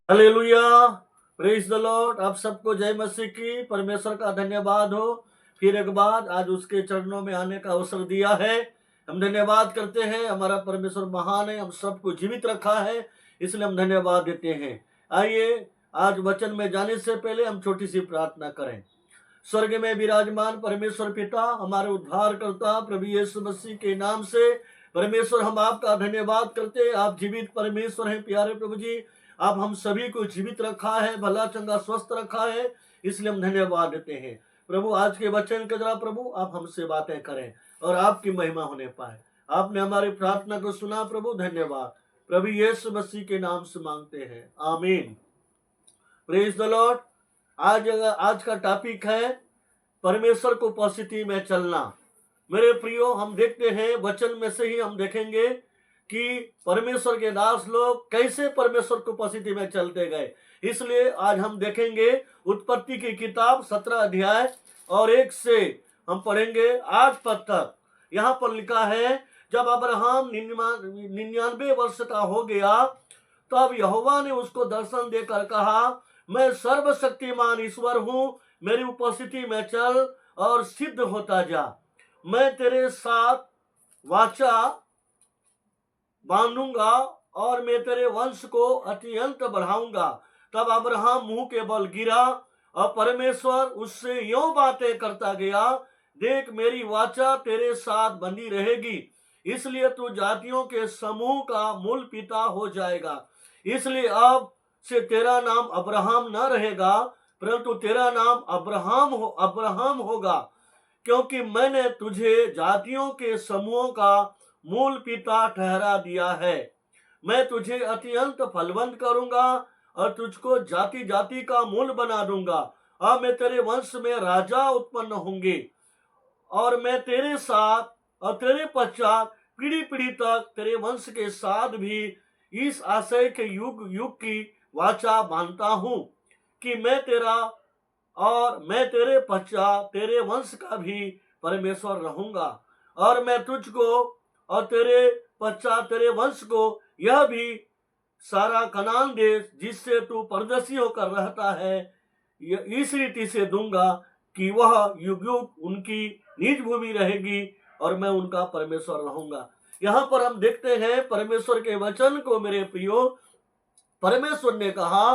Hallelujah, praise the Lord. आप सबको जय मसीह की। परमेश्वर का धन्यवाद हो, फिर एक बार आज उसके चरणों में आने का अवसर दिया है। हम धन्यवाद करते हैं, हमारा परमेश्वर महान है, हम सबको जीवित रखा है, इसलिए हम धन्यवाद देते हैं। आइए आज वचन में जाने से पहले हम छोटी सी प्रार्थना करें। स्वर्ग में विराजमान परमेश्वर पिता, हमारे उद्धारकर्ता प्रभु यीशु मसीह के नाम से परमेश्वर हम आपका धन्यवाद करते हैं। आप जीवित परमेश्वर हैं प्यारे प्रभु जी। आप हम सभी को जीवित रखा है, भला चंगा स्वस्थ रखा है, इसलिए हम धन्यवाद देते हैं। प्रभु आज के वचन के द्वारा प्रभु आप हमसे बातें करें और आपकी महिमा होने पाए। आपने हमारी प्रार्थना को सुना प्रभु, धन्यवाद। प्रभु यीशु मसीह के नाम से मांगते हैं, आमीन। Praise the Lord. आज का टॉपिक है परमेश्वर को उपस्थिति में चलना। मेरे प्रियो, हम देखते हैं वचन में से ही हम देखेंगे कि परमेश्वर के दास लोग कैसे परमेश्वर को उपस्थिति में चलते गए। इसलिए आज हम देखेंगे उत्पत्ति की किताब 17 अध्याय और 1 से हम पढ़ेंगे 8 पद तक। यहाँ पर लिखा है, जब अब्राहम 99 वर्ष का हो गया तब यहोवा ने उसको दर्शन देकर कहा, मैं सर्वशक्तिमान ईश्वर हूं, मेरी उपस्थिति में चल और सिद्ध होता जा। मैं तेरे साथ वाचा बांधूंगा और मैं तेरे वंश को अत्यंत बढ़ाऊंगा। तब अब्राहम मुंह के बल गिरा और परमेश्वर उससे यूं बातें करता गया, देख मेरी वाचा तेरे साथ बंधी रहेगी, इसलिए तू जातियों के समूह का मूल पिता हो जाएगा। इसलिए अब से तेरा नाम अब्राहम न रहेगा, परंतु तेरा नाम अब्राहम होगा, क्योंकि मैंने तुझे जातियों के समूहों का मूल पिता ठहरा दिया है। मैं तुझे अत्यंत फलवंत करूंगा और तुझको जाति जाति का मूल बना दूंगा। अब मैं तेरे वंश में राजा उत्पन्न होंगे और मैं तेरे साथ और तेरे पश्चात पीढ़ी पीढ़ी तक तेरे वंश के साथ भी इस आशय के युग युग की वाचा बांधता हूं कि मैं तेरा और मैं तेरे पश्चात तेरे वंश का भी परमेश्वर रहूंगा, और मैं तुझको और तेरे पश्चात तेरे वंश को यह भी सारा कनान देश जिससे तू परदेशी होकर रहता है इस रीति से दूंगा कि वह युग युग उनकी निज भूमि रहेगी और मैं उनका परमेश्वर रहूंगा। यहाँ पर हम देखते हैं परमेश्वर के वचन को। मेरे प्रियो, परमेश्वर ने कहा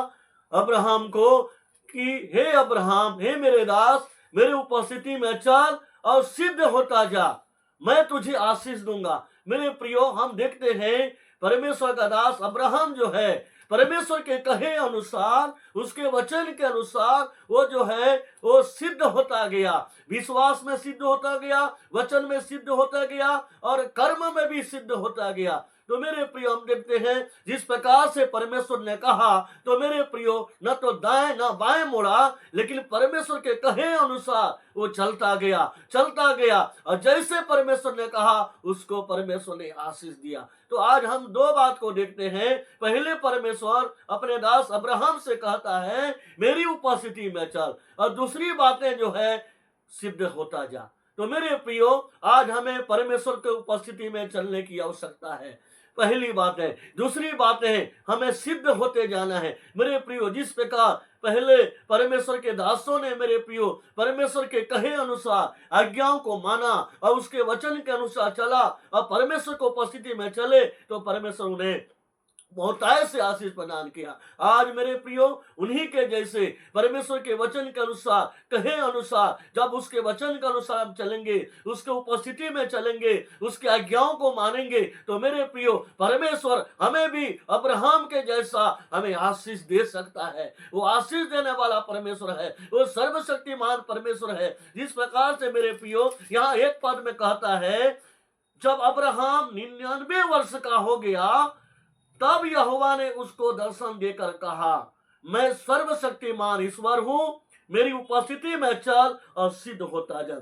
अब्राहम को कि हे अब्राहम, हे मेरे दास, मेरे उपस्थिति में चल और सिद्ध होता जा, मैं तुझे आशीष दूंगा। मेरे प्रियो, हम देखते हैं परमेश्वर का दास अब्राहम जो है, परमेश्वर के कहे अनुसार, उसके वचन के अनुसार वो जो है वो सिद्ध होता गया, विश्वास में सिद्ध होता गया, वचन में सिद्ध होता गया और कर्म में भी सिद्ध होता गया। तो मेरे प्रियो, हम देखते हैं जिस प्रकार से परमेश्वर ने कहा, तो मेरे प्रियो न तो दाएं न बाएं मुड़ा, लेकिन परमेश्वर के कहे अनुसार वो चलता गया और जैसे परमेश्वर ने कहा उसको परमेश्वर ने आशीष दिया। तो आज हम दो बात को देखते हैं। पहले परमेश्वर अपने दास अब्राहम से कहता है मेरी उपस्थिति में चल, और दूसरी बातें जो है सिद्ध होता जा। तो मेरे प्रियो, आज हमें परमेश्वर के उपस्थिति में चलने की आवश्यकता है, पहली बात है। दूसरी बात है, हमें सिद्ध होते जाना है। मेरे प्रियो, जिस प्रकार पहले परमेश्वर के दासों ने मेरे प्रियो परमेश्वर के कहे अनुसार आज्ञाओं को माना और उसके वचन के अनुसार चला और परमेश्वर को उपस्थिति में चले, तो परमेश्वर उन्हें बहुतायत से आशीष प्रदान किया। आज मेरे प्रियो, उन्हीं के जैसे परमेश्वर के वचन के अनुसार कहे अनुसार जब उसके वचन के अनुसार हम चलेंगे, उसके उपस्थिति में चलेंगे, उसकी आज्ञाओं को मानेंगे, तो मेरे प्रियो परमेश्वर हमें भी अब्राहम के जैसा हमें आशीष दे सकता है। वो आशीष देने वाला परमेश्वर है, वो सर्वशक्तिमान परमेश्वर है। जिस प्रकार से मेरे प्रियो यहाँ एक पद में कहता है, जब अब्राहम 99 वर्ष का हो गया तब यहोवा ने उसको दर्शन देकर कहा, मैं सर्वशक्तिमान ईश्वर हूं, मेरी उपस्थिति में चल और सिद्ध होता जा।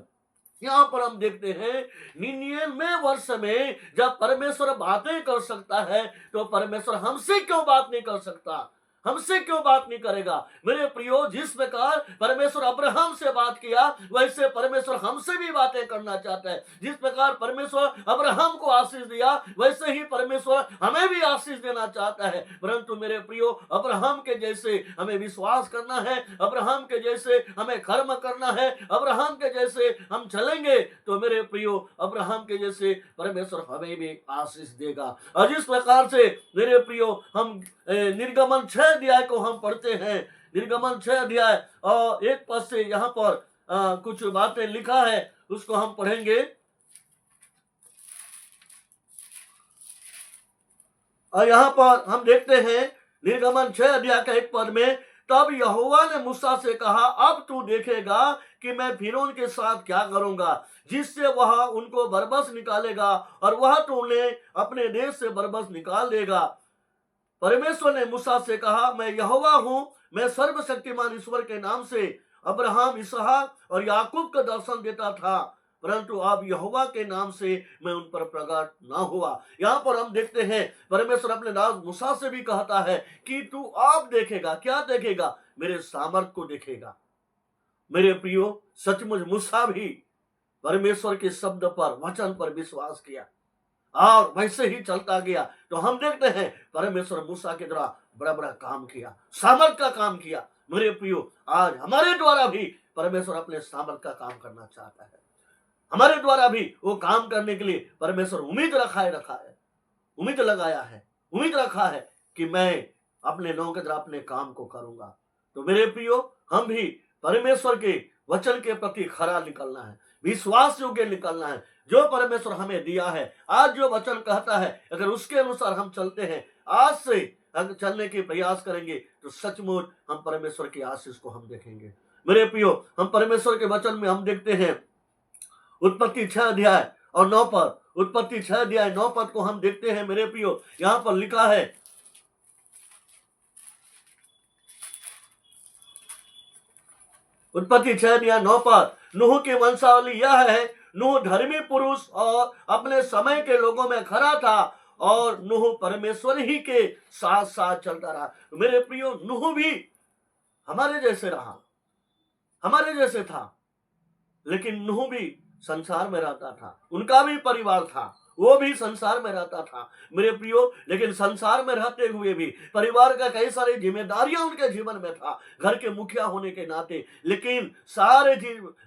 यहाँ पर हम देखते हैं 99 वर्ष में जब परमेश्वर बातें कर सकता है, तो परमेश्वर हमसे क्यों बात नहीं कर सकता? हमसे क्यों बात नहीं करेगा? मेरे प्रियो, जिस प्रकार परमेश्वर अब्राहम से बात किया, वैसे परमेश्वर हमसे भी बातें करना चाहता है। जिस प्रकार परमेश्वर अब्राहम को आशीष दिया, वैसे ही परमेश्वर हमें भी आशीष देना चाहता है। परंतु मेरे प्रियो, अब्राहम के जैसे हमें विश्वास करना है, अब्राहम के जैसे हमें कर्म करना है, अब्राहम के जैसे हम चलेंगे तो मेरे प्रियो, अब्राहम के जैसे परमेश्वर हमें भी आशीष देगा। और जिस प्रकार से मेरे प्रियो हम निर्गमन 6 अध्याय को हम पढ़ते हैं, निर्गमन 6 अध्याय और 1 पद से यहाँ पर कुछ बातें लिखा है, उसको हम पढ़ेंगे। और यहाँ पर हम देखते हैं निर्गमन 6 अध्याय का 1 पद में, तब यहोवा ने मूसा से कहा, अब तू देखेगा कि मैं फिरौन के साथ क्या करूंगा, जिससे वह उनको बरबस निकालेगा और वह तो उन्हें अपने देश से बरबस निकाल देगा। परमेश्वर ने मूसा से कहा, मैं यहोवा हूं, मैं सर्वशक्तिमान ईश्वर के नाम से अब्राहम, इसहाक और याकूब का दर्शन देता था, परंतु अब यहोवा के नाम से मैं उन पर प्रकट ना हुआ। यहाँ पर हम देखते हैं परमेश्वर अपने दास मूसा से भी कहता है कि तू अब देखेगा। क्या देखेगा? मेरे सामर्थ को देखेगा। मेरे प्रियो, सचमुच मूसा भी परमेश्वर के शब्द पर, वचन पर विश्वास किया और वैसे ही चलता गया। तो हम देखते हैं परमेश्वर मूसा के द्वारा बड़ा बड़ा काम किया, सामर्थ का काम किया। मेरे प्रियो, आज हमारे द्वारा भी परमेश्वर अपने सामर्थ का काम करना चाहता है। हमारे द्वारा भी वो काम करने के लिए परमेश्वर उम्मीद रखा है, उम्मीद लगाया है, उम्मीद रखा है कि मैं अपने नौ के द्वारा अपने काम को करूंगा। तो मेरे प्रियो, हम भी परमेश्वर के वचन के प्रति खरा निकलना है, विश्वास योग्य निकलना है। जो परमेश्वर हमें दिया है, आज जो वचन कहता है, अगर उसके अनुसार हम चलते हैं, आज से अगर चलने के प्रयास करेंगे, तो सचमुच हम परमेश्वर की आशीष को हम देखेंगे। मेरे प्रियो, हम परमेश्वर के वचन में हम देखते हैं उत्पत्ति 6 अध्याय और 9 पद, उत्पत्ति 6 अध्याय 9 पद को हम देखते हैं। मेरे प्रियो, यहां पर लिखा है, उत्पत्ति 6 अध्याय 9 पद, नूह की वंशावली यह है, नूह धर्मी पुरुष और अपने समय के लोगों में खरा था और नूह परमेश्वर ही के साथ साथ चलता रहा। मेरे प्रियो, नूह भी हमारे जैसे रहा, हमारे जैसे था, लेकिन नूह भी संसार में रहता था, उनका भी परिवार था, वो भी संसार में रहता था। मेरे प्रियो, लेकिन संसार में रहते हुए भी परिवार का कई सारी जिम्मेदारियां उनके जीवन में था, घर के मुखिया होने के नाते, लेकिन सारे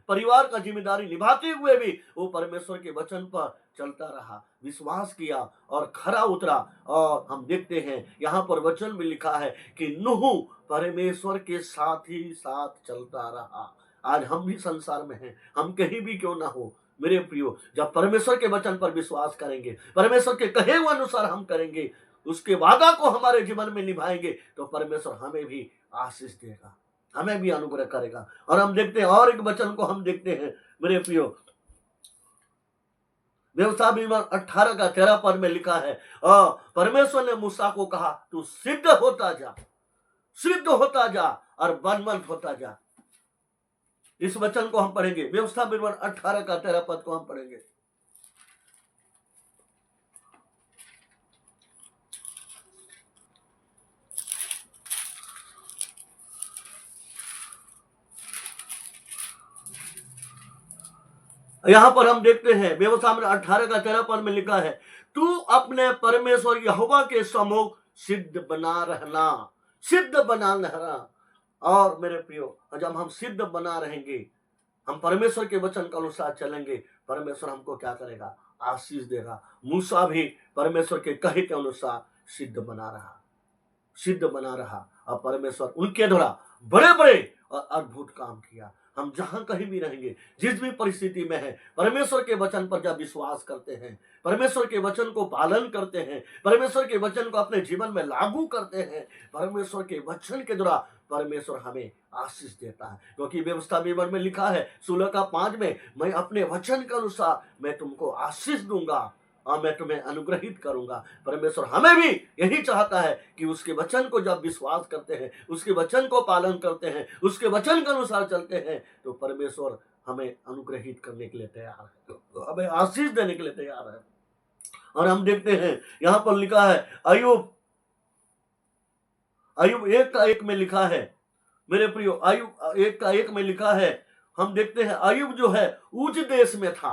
परिवार का जिम्मेदारी निभाते हुए भी वो परमेश्वर के वचन पर चलता रहा, विश्वास किया और खरा उतरा। और हम देखते हैं यहाँ पर वचन में लिखा है कि नूह परमेश्वर के साथ ही साथ चलता रहा। आज हम भी संसार में हैं, हम कहीं भी क्यों ना हो, मेरे प्रियो, जब परमेश्वर के वचन पर विश्वास करेंगे, परमेश्वर के कहे हुए अनुसार हम करेंगे, उसके वादा को हमारे जीवन में निभाएंगे, तो परमेश्वर हमें भी आशीष देगा, हमें भी अनुग्रह करेगा। और हम देखते हैं और एक वचन को हम देखते हैं मेरे प्रियो, व्यवस्था विवरण 18 का 13 पद में लिखा है, और परमेश्वर ने मूसा को कहा, तू सिद्ध होता जा, सिद्ध होता जा और बलवंत होता जा। इस वचन को हम पढ़ेंगे, व्यवस्था विवरण 18 का 13 पद को हम पढ़ेंगे। यहां पर हम देखते हैं व्यवस्था में 18 का 13 पद में लिखा है, तू अपने परमेश्वर यहोवा के सम्मुख सिद्ध बना रहना, सिद्ध बना रहना। और मेरे प्रियो, जब हम सिद्ध बना रहेंगे, हम परमेश्वर के वचन के अनुसार चलेंगे, परमेश्वर हमको क्या करेगा? आशीष देगा। मूसा भी परमेश्वर के कहे के अनुसार सिद्ध बना रहा, सिद्ध बना रहा, और परमेश्वर उनके द्वारा बड़े बड़े और अद्भुत काम किया। हम जहां कहीं भी रहेंगे, जिस भी परिस्थिति में है, परमेश्वर के वचन पर जब विश्वास करते हैं, परमेश्वर के वचन को पालन करते हैं, परमेश्वर के वचन को अपने जीवन में लागू करते हैं, परमेश्वर के वचन के द्वारा परमेश्वर हमें आशीष देता है। क्योंकि व्यवस्था विवरण में लिखा है 16 का 5 में, मैं अपने वचन के अनुसार मैं तुमको आशीष दूंगा और मैं तुम्हें अनुग्रहित करूंगा। परमेश्वर हमें भी यही चाहता है कि उसके वचन को जब विश्वास करते हैं, उसके वचन को पालन करते हैं, उसके वचन के अनुसार चलते हैं, तो परमेश्वर हमें अनुग्रहित करने के लिए तैयार है, तो हमें आशीष देने के लिए तैयार है। और हम देखते हैं यहाँ पर लिखा है, अय्यूब अय्यूब 1:1 में लिखा है, मेरे प्रियो, अय्यूब 1:1 में लिखा है, हम देखते हैं अय्यूब जो है उज देश में था।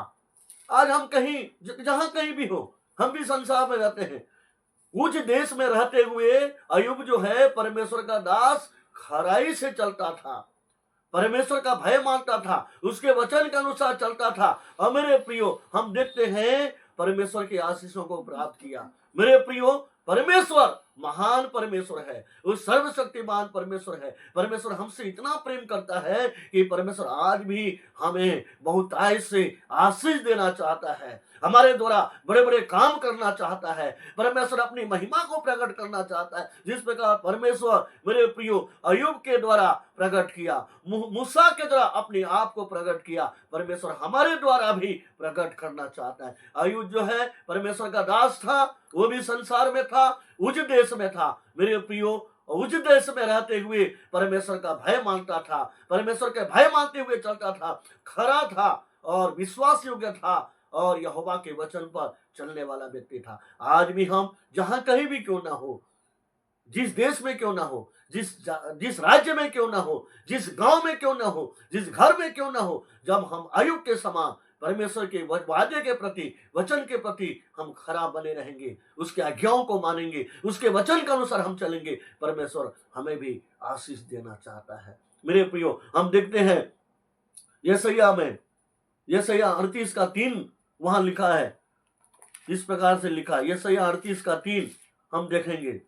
आज हम कहीं जहां कहीं भी हो, हम भी संसार में रहते हैं, उज देश में रहते हुए अय्यूब जो है परमेश्वर का दास खराई से चलता था, परमेश्वर का भय मानता था, उसके वचन के अनुसार चलता था। और मेरे प्रियो, हम देखते हैं परमेश्वर की आशीषों को प्राप्त किया। मेरे प्रियो, परमेश्वर महान परमेश्वर है, वो सर्वशक्तिमान परमेश्वर है। परमेश्वर हमसे इतना प्रेम करता है कि परमेश्वर आज भी हमें बहुतायत से आशीष देना चाहता है, हमारे द्वारा बड़े बड़े काम करना चाहता है। परमेश्वर अपनी महिमा को प्रकट करना चाहता है, जिस प्रकार परमेश्वर मेरे प्रियो अय्यूब के द्वारा प्रकट किया, मूसा के द्वारा अपने आप को प्रकट किया, परमेश्वर हमारे द्वारा भी प्रकट करना चाहता है। अय्यूब जो है परमेश्वर का दास था, वो भी संसार में था, उज देश में था। मेरे प्रियो, उज देश में रहते हुए परमेश्वर का भय मानता था, परमेश्वर के भय मानते हुए चलता था, खरा था और विश्वास योग्य था और यहोवा के वचन पर चलने वाला व्यक्ति था। आज भी हम जहां कहीं भी क्यों ना हो, जिस देश में क्यों ना हो, जिस राज्य में क्यों ना हो, जिस गांव में क्यों ना हो, जिस घर में क्यों ना हो, जब हम अय्यूब के समान परमेश्वर के वादे के प्रति, वचन के प्रति हम खरा बने रहेंगे, उसके आज्ञाओं को मानेंगे, उसके वचन के अनुसार हम चलेंगे, परमेश्वर हमें भी आशीष देना चाहता है। मेरे प्रियो, हम देखते हैं यशायाह में, यशायाह 38:3 वहां लिखा है, इस प्रकार से लिखा है, यशायाह 38:3 हम देखेंगे।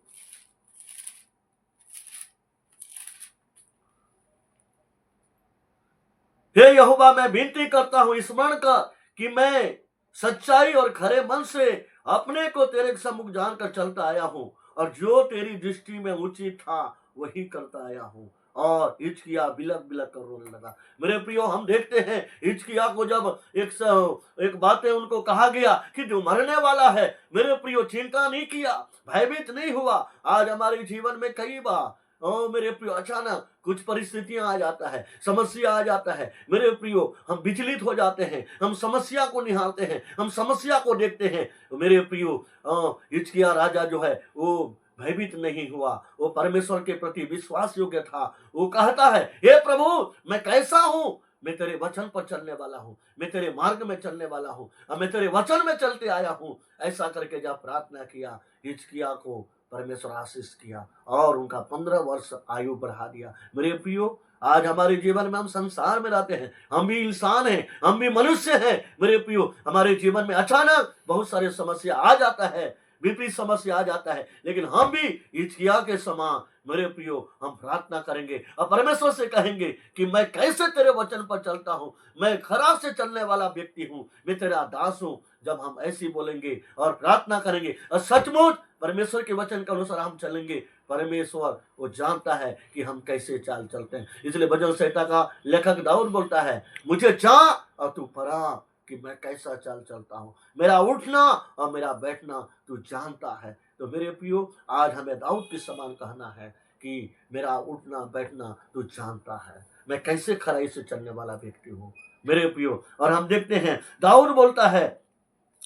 हे यहोवा, मैं विनती करता हूं, स्मरण कर कि मैं सच्चाई और खरे मन से अपने को तेरे सम्मुख जानकर चलता आया हूं और जो तेरी दृष्टि में उचित था वही करता आया हूं। और हिजकिय्याह बिलक बिलक कर रोने लगा। मेरे प्रियो, हम देखते हैं हिजकिय्याह को जब एक बातें उनको कहा गया कि जो मरने वाला है, मेरे प्रियो चिंता नहीं किया, भयभीत नहीं हुआ। आज हमारे जीवन में कई बार मेरे प्रियो अचानक कुछ परिस्थितियां आ जाता है, समस्या आ जाता है, मेरे प्रियो हम विचलित हो जाते हैं, हम समस्या को निहारते हैं, हम समस्या को देखते हैं। मेरे प्रियो, हिजकिय्याह राजा जो है वो भयभीत नहीं हुआ, वो परमेश्वर के प्रति विश्वास योग्य था। वो कहता है, हे प्रभु, मैं कैसा हूं, मैं तेरे वचन पर चलने वाला हूं, मैं तेरे मार्ग में चलने वाला हूं और मैं तेरे वचन में चलते आया हूं। ऐसा करके जब प्रार्थना किया, हिजकिय्याह को परमेश्वर आशीष किया और उनका 15 वर्ष आयु बढ़ा दिया। मेरे प्रियो, आज हमारे जीवन में हम संसार में रहते हैं, हम भी इंसान हैं, हम भी मनुष्य हैं। मेरे प्रियो, हमारे जीवन में अचानक बहुत सारे समस्या आ जाता है, विपरीत समस्या आ जाता है, लेकिन हम भी हिजकिय्याह के समान मेरे प्रियो हम प्रार्थना करेंगे और परमेश्वर से कहेंगे कि मैं कैसे तेरे वचन पर चलता हूं, मैं खरा से चलने वाला व्यक्ति हूं, मैं तेरा दास हूं। जब हम ऐसी बोलेंगे और प्रार्थना करेंगे और सचमुच परमेश्वर के वचन के अनुसार हम चलेंगे, परमेश्वर वो जानता है कि हम कैसे चाल चलते हैं। इसलिए भजन संहिता का लेखक दाऊद बोलता है, मुझे जान और तू परा कि मैं कैसा चाल चलता हूं, मेरा उठना और मेरा बैठना तू जानता है। तो मेरे प्रियो, आज हमें दाऊद के समान कहना है कि मेरा उठना बैठना तू जानता है, मैं कैसे खराई से चलने वाला व्यक्ति हूं। मेरे प्रियो, और हम देखते हैं दाऊद बोलता है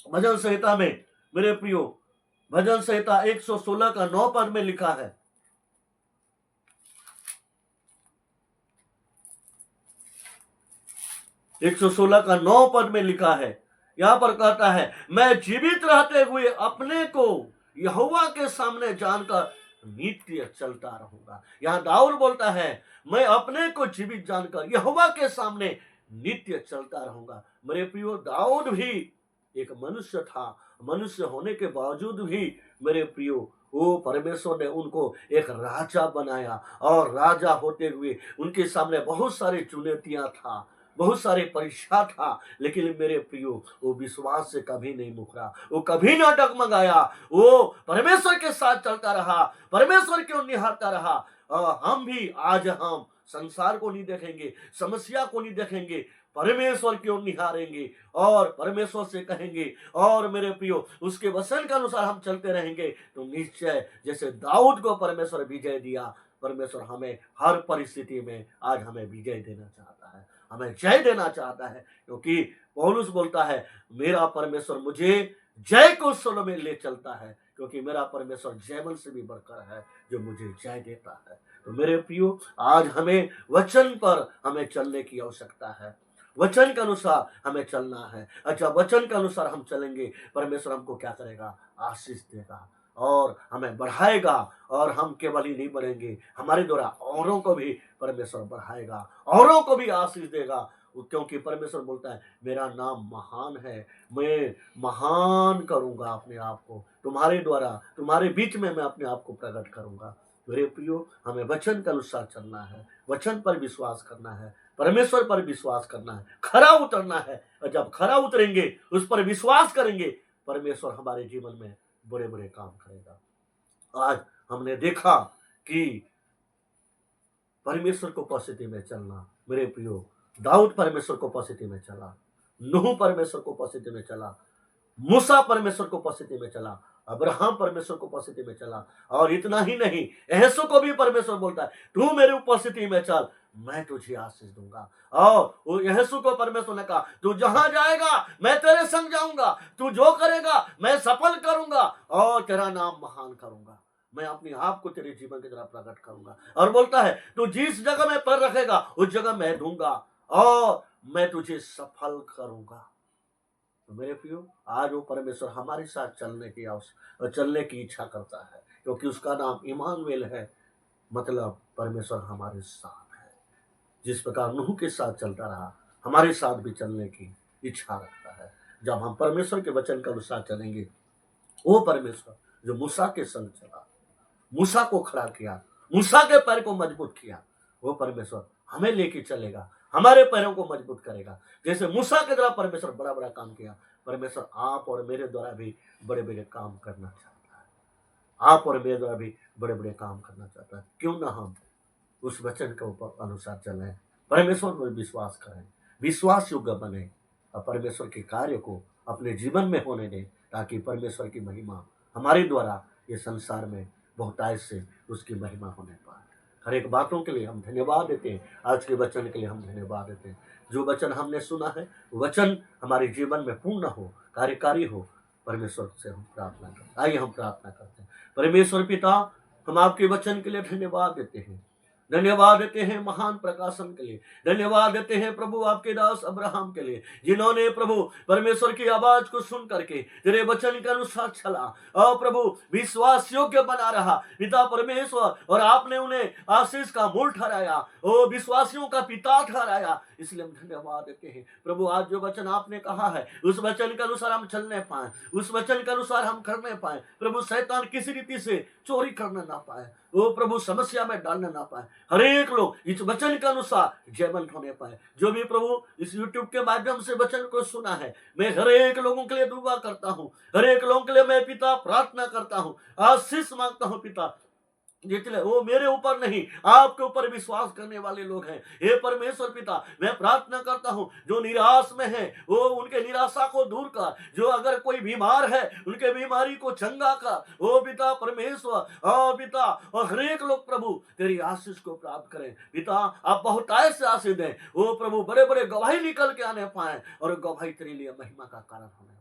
भजन संहिता में, मेरे प्रियो, भजन संहिता 116 का 9 पद में लिखा है, 116 का 9 पद में लिखा है, यहां पर कहता है, मैं जीवित रहते हुए अपने को यहोवा के सामने जानकर नित्य चलता रहूंगा। यहां दाऊद बोलता है, मैं अपने को जीवित जानकर यहोवा के सामने नित्य चलता रहूंगा। मेरे प्रियो, दाऊद भी एक मनुष्य था, मनुष्य होने के बावजूद भी मेरे प्रियो वो परमेश्वर ने उनको एक राजा बनाया और राजा होते हुए उनके सामने बहुत सारी चुनौतियां था, बहुत सारे परीक्षा था, लेकिन मेरे प्रियो वो विश्वास से कभी नहीं मुकरा, वो कभी ना डगमगाया, वो परमेश्वर के साथ चलता रहा, परमेश्वर को निहारता रहा। हम भी आज हम संसार को नहीं देखेंगे, समस्या को नहीं देखेंगे, परमेश्वर की ओर निहारेंगे और परमेश्वर से कहेंगे और मेरे प्रियो उसके वचन के अनुसार हम चलते रहेंगे, तो निश्चय जैसे दाऊद को परमेश्वर विजय दिया, परमेश्वर हमें हर परिस्थिति में आज हमें विजय देना चाहता है, हमें जय देना चाहता है। क्योंकि पौलुस बोलता है, मेरा परमेश्वर मुझे जय को उत्सव में ले चलता है, क्योंकि मेरा परमेश्वर जयवल से भी बढ़कर है जो मुझे जय देता है। तो मेरे प्रियो, आज हमें वचन पर हमें चलने की आवश्यकता है। वचन के अनुसार हमें चलना है। अच्छा, वचन के अनुसार हम चलेंगे, परमेश्वर हमको क्या करेगा? आशीष देगा और हमें बढ़ाएगा। और हम केवल ही नहीं बढ़ेंगे, हमारे द्वारा औरों को भी परमेश्वर बढ़ाएगा, औरों को भी आशीष देगा। क्योंकि परमेश्वर बोलता है मेरा नाम महान है, मैं महान करूंगा अपने आप को, तुम्हारे द्वारा, तुम्हारे बीच में मैं अपने आप को प्रकट करूंगा। मेरे प्रियो, हमें वचन के अनुसार चलना है, वचन पर विश्वास करना है, परमेश्वर पर विश्वास करना है, खरा उतरना है। और जब खरा उतरेंगे, उस पर विश्वास करेंगे, परमेश्वर हमारे जीवन में बड़े बड़े काम करेगा। आज हमने देखा कि परमेश्वर को उपस्थिति में चलना, मेरे प्रियो, दाऊद परमेश्वर को उपस्थिति में चला, नूह परमेश्वर को उपस्थिति में चला, मूसा परमेश्वर को उपस्थिति में चला, अब्राहम परमेश्वर को उपस्थिति में चला। और इतना ही नहीं, यहोशू को भी परमेश्वर बोलता है तू मेरी उपस्थिति में चल, मैं तुझे आशीष दूंगा। और यहोशू को परमेश्वर ने कहा तू जहां जाएगा मैं तेरे संग जाऊंगा, तू जो करेगा मैं सफल करूंगा और तेरा नाम महान करूंगा, मैं अपने आप को तेरे जीवन की तरह प्रकट करूंगा। और बोलता है तू जिस जगह में पैर रखेगा उस जगह मैं दूंगा और मैं तुझे सफल करूंगा। तो मेरे प्रियो, आज वो परमेश्वर हमारे साथ चलने की इच्छा करता है, क्योंकि उसका नाम इमानुएल है, मतलब परमेश्वर हमारे साथ है। जिस प्रकार नूह के साथ चलता रहा, हमारे साथ भी चलने की इच्छा रखता है। जब हम परमेश्वर के वचन के अनुसार चलेंगे, वो परमेश्वर जो मूसा के संग चला, मूसा को खड़ा किया, मूसा के पैर को मजबूत किया, वो परमेश्वर हमें लेके चलेगा, हमारे पैरों को मजबूत करेगा। जैसे मूसा के द्वारा परमेश्वर बड़ा बड़ा काम किया, परमेश्वर आप और मेरे द्वारा भी बड़े बड़े काम करना चाहता है। आप और मेरे द्वारा भी बड़े बड़े काम करना चाहता है। क्यों ना हम उस वचन के ऊपर अनुसार चलें, परमेश्वर पर विश्वास करें, विश्वास योग्य बने और परमेश्वर के कार्य को अपने जीवन में होने दें, ताकि परमेश्वर की महिमा हमारे द्वारा ये संसार में बहुतायत से उसकी महिमा होने पाए। हर एक बातों के लिए हम धन्यवाद देते हैं, आज के वचन के लिए हम धन्यवाद देते हैं। जो वचन हमने सुना है, वचन हमारे जीवन में पूर्ण हो, कार्यकारी हो, परमेश्वर से हम प्रार्थना करते हैं। आइए हम प्रार्थना करते हैं। परमेश्वर पिता, हम आपके वचन के लिए धन्यवाद देते हैं, धन्यवाद देते हैं महान प्रकाशन के लिए, धन्यवाद देते हैं प्रभु आपके दास अब्राहम के लिए, जिन्होंने प्रभु परमेश्वर की आवाज को सुन करके तेरे वचन के अनुसार चला और प्रभु विश्वास योग्य बना रहा पिता परमेश्वर, और आपने उन्हें आशीष का मूल ठहराया, ओ विश्वासियों का पिता ठहराया। इसलिए हम धन्यवाद देते हैं प्रभु, आज जो वचन आपने कहा है उस वचन के अनुसार हम चलने पाए, उस वचन के अनुसार हम करने पाए प्रभु। शैतान किसी रीति से चोरी करने ना पाए, वो प्रभु समस्या में डालने ना पाए, हर एक लोग इस वचन के अनुसार जयवंत होने पाए। जो भी प्रभु इस YouTube के माध्यम से वचन को सुना है, मैं हर एक लोगों के लिए दुआ करता हूँ, हर एक लोगों के लिए मैं पिता प्रार्थना करता हूँ, आशीष मांगता हूँ पिता, जितने वो मेरे ऊपर नहीं आपके ऊपर विश्वास करने वाले लोग हैं। हे परमेश्वर पिता, मैं प्रार्थना करता हूं जो निराश में है वो उनके निराशा को दूर कर, जो अगर कोई बीमार है उनके बीमारी को चंगा कर। ओ पिता परमेश्वर, ओ पिता, और हर एक लोग प्रभु तेरी आशीष को प्राप्त करें पिता। आप बहुतायत से आशीष दें, ओ प्रभु बड़े बड़े गवाही निकल के आने पाए और गवाही तेरे लिए महिमा का कारण होने पाए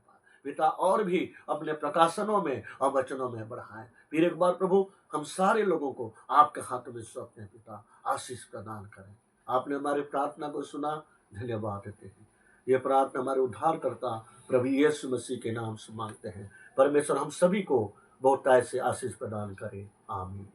पिता, और भी अपने प्रकाशनों में और वचनों में बढ़ाएं। फिर एक बार प्रभु हम सारे लोगों को आपके हाथों में सौंपते हैं पिता, आशीष प्रदान करें। आपने हमारी प्रार्थना को सुना, धन्यवाद देते हैं। ये प्रार्थना हमारे उद्धारकर्ता प्रभु यीशु मसीह के नाम से मांगते हैं। परमेश्वर हम सभी को बहुतायत से आशीष प्रदान करे, आमीन।